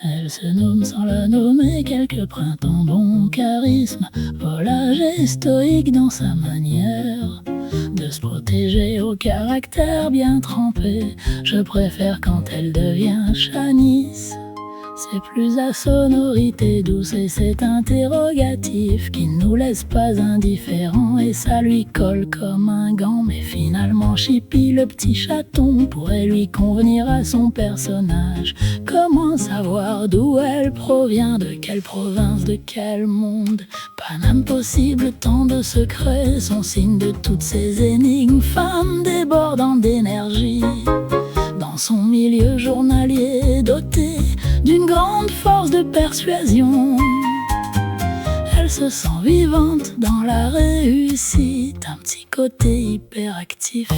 Elle se nomme sans la nommer, quelques printemps, bon charisme, volage et stoïque dans sa manière de se protéger, au caractère bien trempé. Je préfère quand elle devient Chanice. C'est plus à sonorité douce et c'est interrogatif qui ne nous laisse pas indifférents, et ça lui colle comme un gant. Mais finalement Chippy, le petit chaton, pourrait lui convenir à son personnage. Comment savoir d'où elle provient, de quelle province, de quel monde? Pas impossible, tant de secrets sont signes de toutes ces énigmes. Femme débordante d'énergie dans son milieu journalier, dotée d'une grande force de persuasion. Elle se sent vivante dans la réussite, un petit côté hyperactif.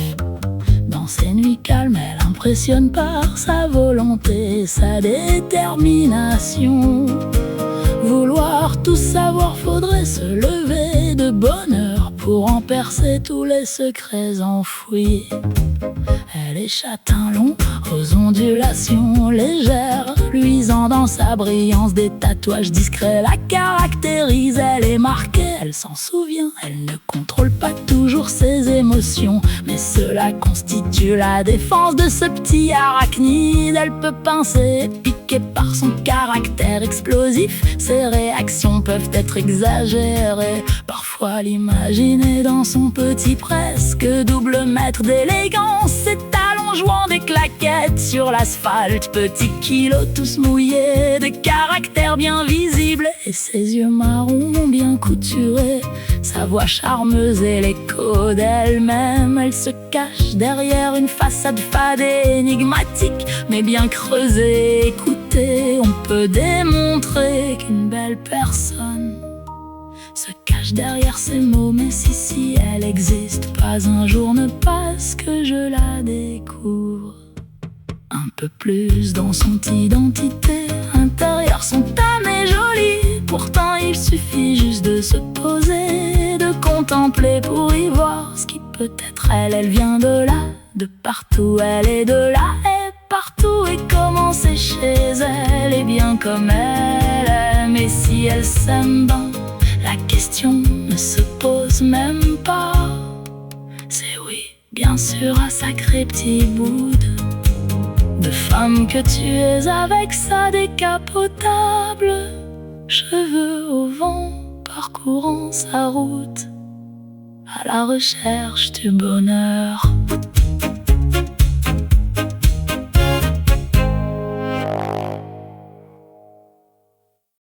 Dans ses nuits calmes, elle impressionne par sa volonté et sa détermination. Vouloir tout savoir, faudrait se lever de bonne heure pour en percer tous les secrets enfouis. Elle est châtain long, aux ondulations légères, luisant dans sa brillance, des tatouages discrets la caractérisent. Elle est marquée, elle s'en souvient, elle ne contrôle pas toujours ses émotions, mais cela constitue la défense de ce petit arachnide. Elle peut pincer, piquer par son caractère explosif, ses réactions peuvent être exagérées, parfois l'imaginer dans son petit presque double mètre d'élégance, ses talons jouant des claquettes sur l'asphalte, petits kilos tous mouillés, de caractère bien visible, et ses yeux marrons bien couturés, sa voix charmeuse et l'écho d'elle-même. Elle se cache derrière une façade fade et énigmatique, mais bien creusée, écoutée, on peut démontrer qu'une belle personne se cache derrière ces mots. Mais si elle existe, pas un jour ne passe que je la découvre un peu plus dans son identité intérieure. Son âme est jolie, pourtant il suffit juste de se poser, de contempler pour y voir ce qui peut être elle. Elle vient de là, de partout, elle est de là et partout, et commencer chez elle, et bien comme elle aime. Et si elle s'aime bien, la question ne se pose même pas. C'est oui, bien sûr, un sacré petit bout de femme que tu es, avec sa décapotable, cheveux au vent, parcourant sa route à la recherche du bonheur.